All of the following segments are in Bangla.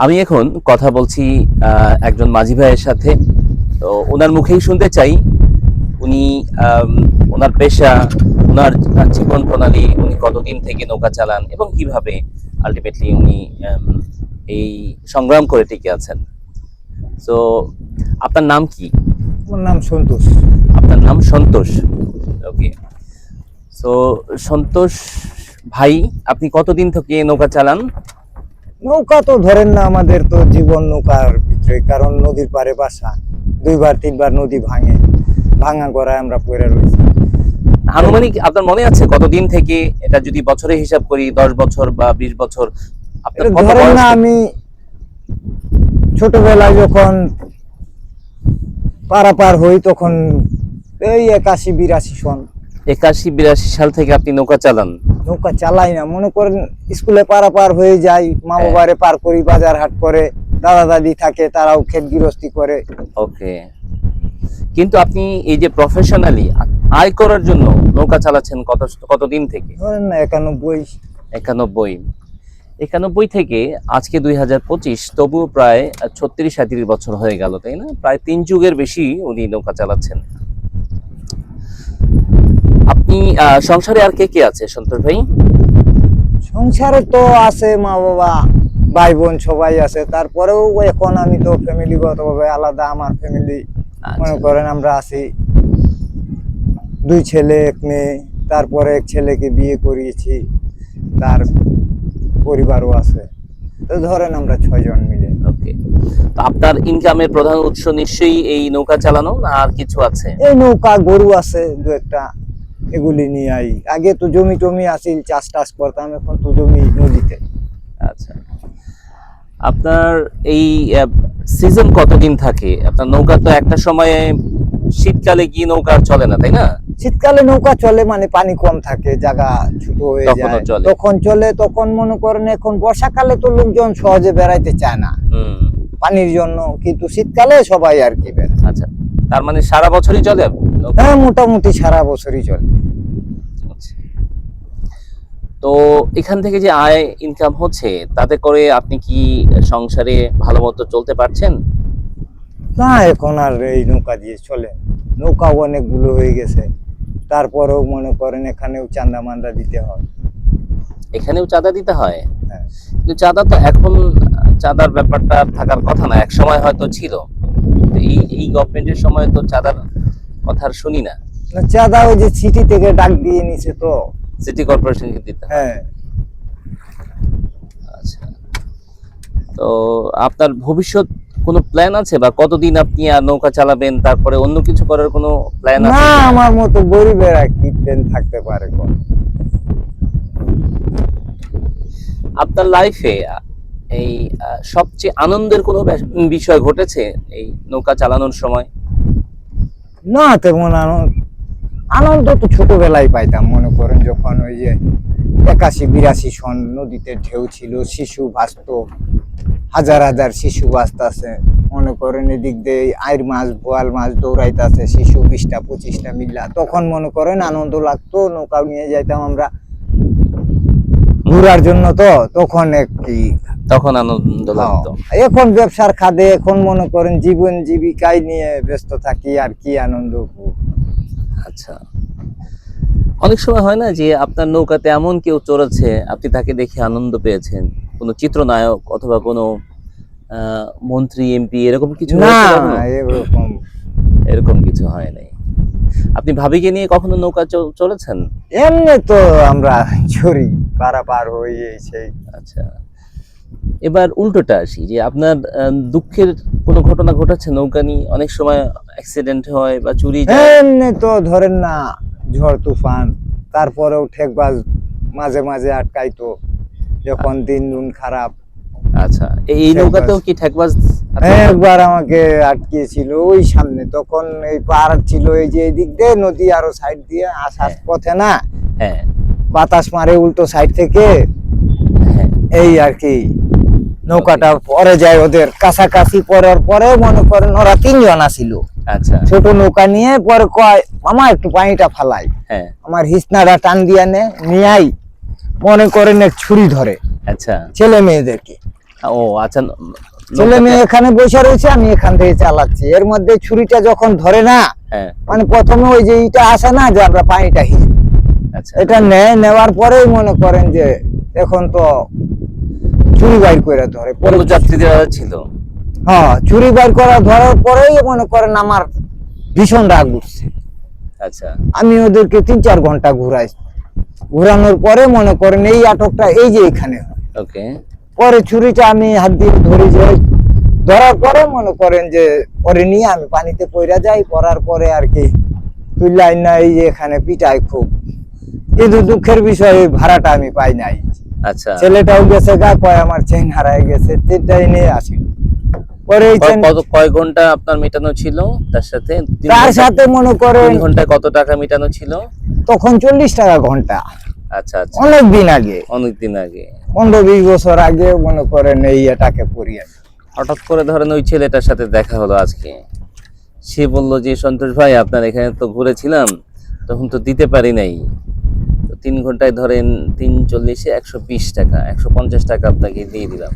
আমি এখন কথা বলছি একজন মাঝি ভাইয়ের সাথে। তো ওনার মুখেই শুনতে চাই উনি ওনার পেশা, ওনার জীবন প্রণালী, উনি কতদিন থেকে নৌকা চালান এবং কিভাবে আলটিমেটলি উনি এই সংগ্রাম করে টিকে আছেন। তো আপনার নাম কি? আমার নাম সন্তোষ। আপনার নাম সন্তোষ। ওকে। সো সন্তোষ ভাই, আপনি কতদিন থেকে নৌকা চালান? নৌকা তো ধরেন না, আমাদের তো জীবন নৌকার ভিতরে, কারণ নদীর পারে বাসা, 2-3 বার নদী ভাঙা গড়ায় আমরা পড়ে রয়েছি। আনুমানিক আপনার মনে আছে কতদিন থেকে? এটা যদি বছরে হিসাব করি, 10 বছর বা 20 বছর, আপনার কত ধরেন বয়স না, থেকে? আমি ছোটবেলায় যখন পারাপার হই তখন এই 81-82 সন 81-82 সাল থেকে আপনি নৌকা চালান? নৌকা চালাই না, মনে করেন স্কুলে পারাপার হয়ে যাই, মা বাবারে পার করি, বাজার হাট করে, দাদা দাদি থাকে, তারাও ক্ষেত গৃহস্থী করে। ওকে। কিন্তু আপনি এই যে প্রফেশনালি আয় করার জন্য নৌকা চালাচ্ছেন কতদিন থেকে? ধরেন না 91। 91 থেকে আজকে 2025, তবুও প্রায় 36-37 বছর হয়ে গেল, তাই না? প্রায় 3 যুগের বেশি উনি নৌকা চালাচ্ছেন। আপনি সংসারে আর কে কে আছে সন্তোষ ভাই? সংসারে তো আছে মা বাবা, ভাই বোন সবাই আছে, তারপরেও এখন আমি তো ফ্যামিলিগতভাবে আলাদা। আমার ফ্যামিলি মনে করেন আমরা আছি 2 ছেলে 1 মেয়ে, তারপরে এক ছেলেকে বিয়ে করিয়েছি, তার পরিবারও আছে, তো ধরেন আমরা 6 জন মিলে। ওকে। তো আপনার ইনকামের প্রধান উৎস নিশ্চয়ই এই নৌকা চালানো, না আর কিছু আছে? এই নৌকা, গরু আছে 2-1টা, এগুলি নিয়ে আই। আগে তো জমি টমি আছিল, চাষ টাস করতাম, এখন তো জমি নদীতে। আচ্ছা। আপনার এই সিজন কতদিন থাকে? আপনার নৌকা তো একটা সময়ে শীতকালে গিয়ে নৌকা আর চলে না, তাই না? শীতকালে নৌকা চলে, মানে পানি কম থাকে, জায়গা ছোট হয়ে তখনও যায়, চলে। তখন চলে। তখন মনে করেন, এখন বর্ষাকালে তো লোকজন সহজে বেড়াইতে চায় না পানির জন্য, কিন্তু শীতকালে সবাই আর কি বেড়ায়। আচ্ছা, তার মানে সারা বছরই চলে নৌকা? হ্যাঁ, মোটামুটি সারা বছরই চলে। আচ্ছা। তো এখান থেকে যে আয় ইনকাম হচ্ছে, তাতে করে আপনি কি সংসারে ভালো মতো চলতে পারছেন? না, এখন আর এই নৌকা দিয়ে চলে না। নৌকা অনেকগুলো হয়ে গেছে, তারপরেও মনে করেন এখানেও চাঁদা মান্দা দিতে হয়। এখানেও চাঁদা দিতে হয়? হ্যাঁ। কিন্তু চাঁদা তো এখন, চাঁদার ব্যাপারটা আর থাকার কথা না, এক সময় হয়তো ছিল। তো এই গভর্নমেন্টের সময় তো চাঁদার কথা আর শুনি না। না, চাঁদা ওই যে সিটি থেকে ডাক দিয়ে নিছে তো। সিটি কর্পোরেশনকে দিতে হয়। হ্যাঁ। আচ্ছা। তো আপনার ভবিষ্যৎ কোনো প্ল্যান আছে, বা কতদিন আপনি আর নৌকা চালাবেন, তারপরে অন্য কিছু করার কোনো প্ল্যান আছে? না, আমার মতো গরিবেরা কি প্ল্যান থাকতে পারে কোন? আপনার লাইফে এই সবচেয়ে আনন্দের কোনো বিষয় ঘটেছে এই নৌকা চালানোর সময়? না, তেমন আনন্দ তো ছোটবেলায় পাইতাম, মনে করেন যখন ওই যে 81-82 সন নদীতে ঢেউ ছিল, শিশু ভাসতো, হাজার হাজার শিশু ভাসতাছে, মনে করেন এদিক দিয়ে আইর মাছ বোয়াল মাছ দৌড়াইতেছে, শিশু 20টা-25টা মিল্লা, তখন মনে করেন আনন্দ লাগতো। নৌকা নিয়ে যাইতাম আমরা ঘুরার জন্য, তো তখন একটি তখন আনন্দ লাগতো। এখন ব্যবসার খাদে, এখন মনে করেন জীবন জীবিকায় নিয়ে ব্যস্ত থাকি, আর কি আনন্দ। আচ্ছা। অনেক সময় হয় না যে আপনার নৌকাতে এমন কেউ চড়েছে, আপনি তাকে দেখে আনন্দ পেয়েছেন, কোনো চিত্রনায়ক অথবা কোনো মন্ত্রী এমপি, এরকম কিছু না, হয়েছে কখনো? এরকম কিছু হয় নাই। আপনি ভাবিকে নিয়ে কখনো নৌকা চলেছেন? এমনি তো আমরা চড়ি, পারাপার হয়ে সেই। আচ্ছা। এবার উল্টোটা আসি, যে আপনার দুঃখের কোনো ঘটনা ঘটেছে নৌকা নিয়ে? অনেক সময় অ্যাক্সিডেন্ট হয় বা চুরি যায়। এমনি তো ধরেন না, ঝড় তুফান, তারপরেও ঠেকবাজ মাঝে মাঝে আটকাইতো যখন দিন খারাপ। আচ্ছা, এই নৌকাতেও কি ঠেকবাজ? একবার আমাকে আটকিয়েছিল ওই সামনে, তখন এই পাহাড় ছিল, এই যে এদিক দিয়ে নদী, আরো সাইড দিয়ে আসার পথে না, হ্যাঁ, বাতাস মারে উল্টো সাইড থেকে, হ্যাঁ, এই আর কি নৌকাটা পরে যায় ওদের কাছাকাছি। পরের পরে মনে করেন ওরা 3 জন ছিল। আচ্ছা, ছোট নৌকা নিয়ে পরে কয়, মামা একটু পানিটা ফালাই। হ্যাঁ, আমার হিসনাটা টান দিয়া নিয়াই মনে করেন এক ছুরি ধরে আচ্ছা, ছেলে মেয়েদেরকে, ও আচ্ছা, ছেলে মেয়ে এখানে বসে রয়েছে, আমি এখান থেকে চালাচ্ছি। এর মধ্যে ছুরিটা যখন ধরে না, হ্যাঁ, মানে প্রথমে ওই যে ইটা আসে না যে আমরা পানিটা হিজি, আচ্ছা এটা নেওয়ার পরেই মনে করেন যে এখন তো ছুরি বাইর করে ধরে অন্য যাত্রীদের ছিল। হ্যাঁ, ছুরি বাইর করা ধরার পরেই মনে করেন আমার ভীষণ রাগ উঠছে। আচ্ছা, আমি ওদেরকে 3-4 ঘন্টা ঘুরানোর পরে মনে করেন এই আটকটা এই যে এখানে হয়। ওকে, পরে ছুরিটা আমি হাত দিয়ে ধরে যাই, ধরার পরে মনে করেন যে পরে নিয়ে আমি পানিতে পইরা যাই, পড়ার পরে আর কি তুললাই না, এই যে এখানে পিটাই খুব। কিন্তু দুঃখের বিষয় ওই ভাড়াটা আমি পাই নাই। আচ্ছা। ছেলেটাও গেছে গা, কয় আমার চেন হারাই গেছে, চেনটাই নিয়ে আসিল। পরে এই চেন কয় ঘন্টা আপনার মেটানো ছিল তার সাথে? তার সাথে মনে করেন 3 ঘন্টায় কত টাকা মেটানো ছিল? তখন 40 টাকা ঘন্টা। আচ্ছা আচ্ছা, অনেক দিন আগে, অনেকদিন আগে, 15-20 বছর আগে মনে করেন এই এটাকে পড়িয়ে। হঠাৎ করে ধরেন ওই ছেলেটার সাথে দেখা হলো আজকে, সে বলল যে সন্তোষ ভাই আপনার এখানে তো ঘুরেছিলাম, তখন তো দিতে পারি নাই, তো 3 ঘন্টায় ধরেন 3-40-এ 120 টাকা, 150 টাকা আপনাকে দিয়ে দিলাম,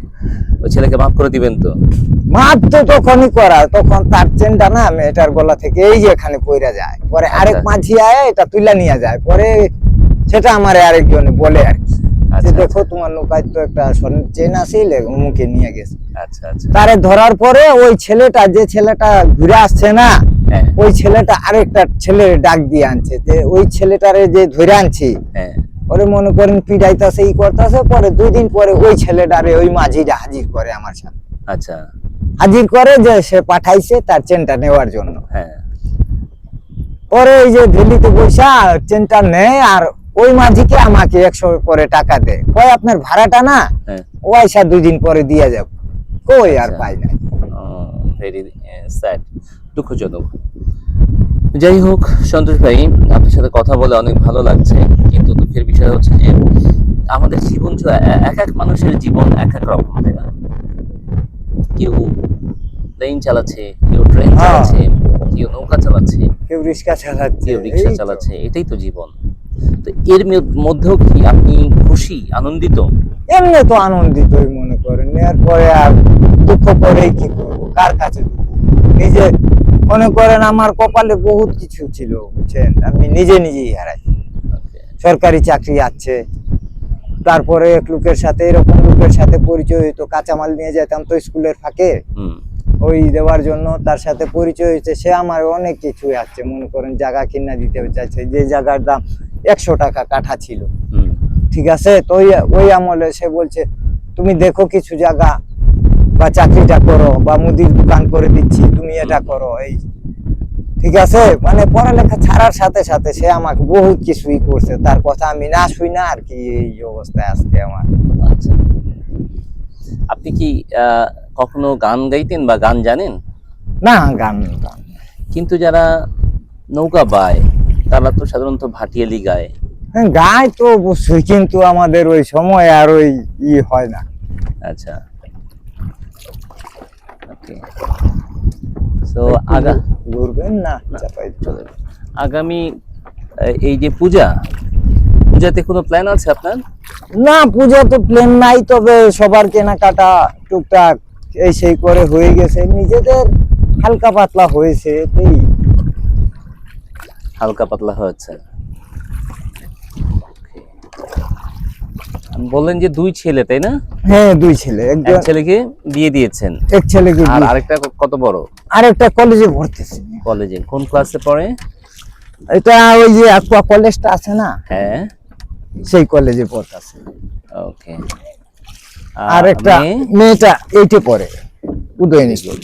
ওই ছেলেকে মাফ করে দিবেন তো? মাপ তো তখনই করা, তখন তার চেনটা না মেয়েটার গলা থেকে এই যে এখানে পইরা যায়, পরে আরেক মাঝি আয়া এটা তুইলা নিয়ে যায়, পরে সেটা আমার আরেকজনে বলে আর কি, যে আচ্ছা দেখো তোমার নৌকায় তো একটা স্বর্ণের চেন আছিল, মুখে নিয়ে গেছে। আচ্ছা আচ্ছা, তারে ধরার পরে ওই ছেলেটা, যে ছেলেটা ঘুরে আসছে না, হ্যাঁ ওই ছেলেটা আরেকটা ছেলের ডাক দিয়ে আনছে, যে ওই ছেলেটারে যে ধরে আনছি হ্যাঁ, ওরে মনে করেন পিড়াইতাছে, ই করতেছে। পরে 2 দিন পরে ওই ছেলেটারে ওই মাঝিটা হাজির করে আমার সাথে, আচ্ছা, হাজির করে যে সে পাঠাইছে তার চেনটা নেওয়ার জন্য। হ্যাঁ পরে এই যে দিল্লিতে বৈশা চেনটা নেয়, আর ওই মাঝিকে আমাকে 100 করে টাকা দেয়, কয় আপনার ভাড়াটা না হ্যাঁ, ও আইসা 2 দিন পরে দিয়ে যাব। কই আর আচ্ছা। পাই নাই। ভেরি স্যাড, দুঃখজনক। যাই হোক সন্তোষ ভাই, আপনার সাথে কথা বলে অনেক ভালো লাগছে, কিন্তু দুঃখের বিষয় হচ্ছে যে আমাদের জীবন এক এক মানুষের জীবন এক এক রকম, তাই না? কেউ প্লেন চালাচ্ছে, কেউ ট্রেন হ্যাঁ। চালাচ্ছে, কেউ নৌকা চালাচ্ছে, কেউ রিক্সা চালাচ্ছে, কেউ রিক্সা এই তো। চালাচ্ছে, এটাই তো জীবন। তো এর মধ্যেও কি আপনি খুশি, আনন্দিত? এমনি তো আনন্দিতই মনে করেন, এরপরে আর দুঃখ করে কি করবো, কার কাছে দুঃখ? এই যে মনে করেন আমার কপালে বহুত কিছু ছিল বুঝছেন, আমি নিজেই হারাই। Okay. সরকারি চাকরি আছে, তারপরে এক লোকের সাথে, এরকম লোকের সাথে পরিচয় হইতো, কাঁচামাল নিয়ে যেতাম তো স্কুলের ফাঁকে, হুম, ওই দেওয়ার জন্য তার সাথে পরিচয় হয়েছে। সে আমার অনেক কিছু আছে, মনে করেন জায়গা কিনা দিতে চাইছে, যে জায়গার দাম 100 টাকা কাঠা ছিল, হুম, ঠিক আছে, তো ওই আমলে সে বলছে তুমি দেখো কিছু জায়গা, বা চাকরিটা করো, বা মুদির দোকান করে দিচ্ছি তুমি এটা করো, এই ঠিক আছে। মানে পড়ালেখা ছাড়ার সাথে সাথে সে আমাকে বহুত কিছুই করছে, তার কথা আমি না শুই না আর কি, এই অবস্থায় আজকে আমার। আচ্ছা। আপনি কি কখনো গান গাইতেন বা গান জানেন? না, গান গান কিন্তু যারা নৌকা বায় তারা তো সাধারণত ভাটিয়ালি গায়। হ্যাঁ, গাই তো অবশ্যই, কিন্তু আমাদের ওই সময় আর ওই হয় না। আচ্ছা, ওকে। সো ঘুরবেন না চাপাই চলে আগামী এই যে পূজাতে কোনো প্ল্যান আছে আপনার? না, পূজা তো প্ল্যান নাই, তবে সবার কেনাকাটা টুকটাক এই সেই করে হয়ে গেছে, নিজেদের হালকা পাতলা হয়েছে, এই হালকা পাতলা হয়েছে। বললেন যে 2 ছেলে, তাই না? হ্যাঁ, 2 ছেলে, এক একজন ছেলেকে বিয়ে দিয়েছেন, এক ছেলেকে আর আরেকটা কত বড়? আরেকটা কলেজে ভর্তিছে। কলেজে কোন ক্লাসে পড়ে? এটা ওই যে aqua কলেজটা আছে না, হ্যাঁ, সেই কলেজে পড়তেছে। ওকে। আর একটা মেয়েটা এইটে পড়ে, উদয়নী স্কুল।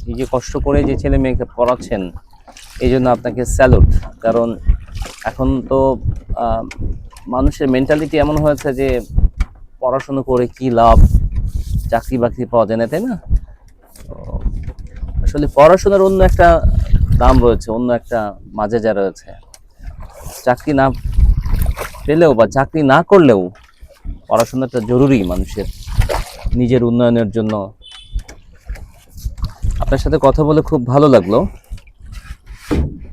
এই যে কষ্ট করে যে ছেলে মেয়েকে পড়াচ্ছেন, এই জন্য আপনাকে স্যালুট। কারণ এখন তো মানুষের মেন্টালিটি এমন হয়েছে যে পড়াশোনা করে কি লাভ, চাকরি বাকরি পাওয়া যায় না, তাই না? তো আসলে পড়াশোনার অন্য একটা দাম রয়েছে, অন্য একটা মাজেজা রয়েছে। চাকরি না পেলেও বা চাকরি না করলেও পড়াশোনাটা জরুরি মানুষের নিজের উন্নয়নের জন্য। আপনার সাথে কথা বলে খুব ভালো লাগলো।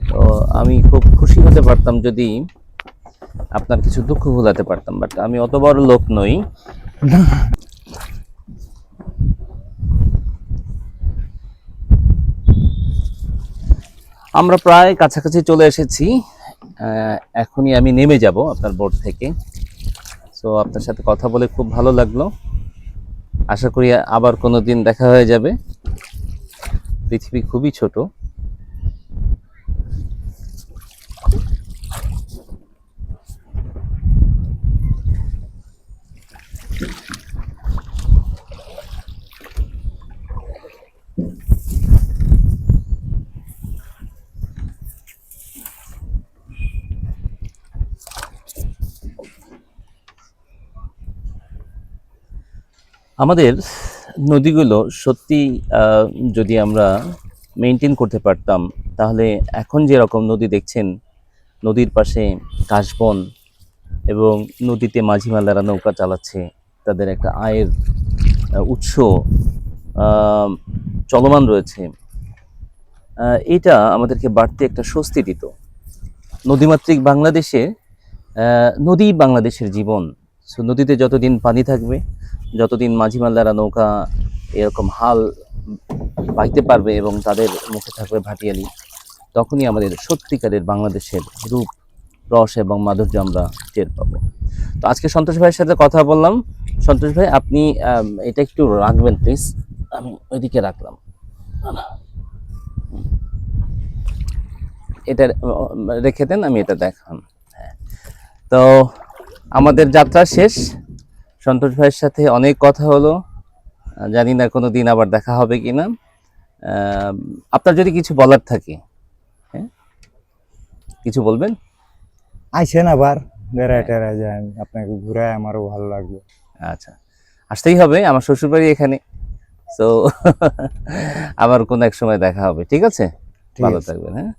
তো আমি খুব খুশি হতে পারতাম যদি আপনার কিছু দুঃখ ভোলাতে পারতাম, বাট আমি অত বড় লোক নই। আমরা প্রায় কাছাকাছি চলে এসেছি। এখনই আমি নেমে যাব আপনার বোট থেকে। সো আপনার সাথে কথা বলে খুব ভালো লাগলো। আশা করি আবার কোনো দিন দেখা হয়ে যাবে। পৃথিবী খুবই ছোট। আমাদের নদীগুলো সত্যি যদি আমরা মেনটেন করতে পারতাম, তাহলে এখন যেরকম নদী দেখছেন, নদীর পাশে কাশবন এবং নদীতে মাঝিমালারা নৌকা চালাচ্ছে, তাদের একটা আয়ের উৎস আহ, চলমান রয়েছে। এটা আমাদেরকে বাড়তি একটা স্বস্তি দিত। নদীমাতৃক বাংলাদেশে নদী বাংলাদেশের জীবন। সো নদীতে যতদিন পানি থাকবে, যতদিন মাঝিমাল্লারা নৌকা এরকম হাল বাইতে পারবে এবং তাদের মুখে থাকবে ভাটিয়ালি, তখনই আমাদের সত্যিকারের বাংলাদেশের রূপ, রস এবং মাধুর্য আমরা টের পাবো। তো আজকে সন্তোষ ভাইয়ের সাথে কথা বললাম। সন্তোষ ভাই, আপনি এটা একটু রাখবেন প্লিজ। আমি ওইদিকে রাখলাম। এটা রেখে দেন, আমি এটা দেখান। হ্যাঁ, তো আমাদের যাত্রা শেষ। সন্তোষ ভাইয়ের সাথে অনেক কথা হলো। জানি না কোনো দিন আবার দেখা হবে কিনা। আপনার যদি কিছু বলার থাকে, হ্যাঁ, কিছু বলবেন। আইসেন আবার বেড়ায় টেড়ায় যায়, আপনাকে ঘুরায় আমারও ভালো লাগবে। আচ্ছা, আসতেই হবে, আমার শ্বশুরবাড়ি এখানে। সো আবার কোনো এক সময় দেখা হবে, ঠিক আছে? ঠিক ভালো আছে। থাকবেন, হ্যাঁ।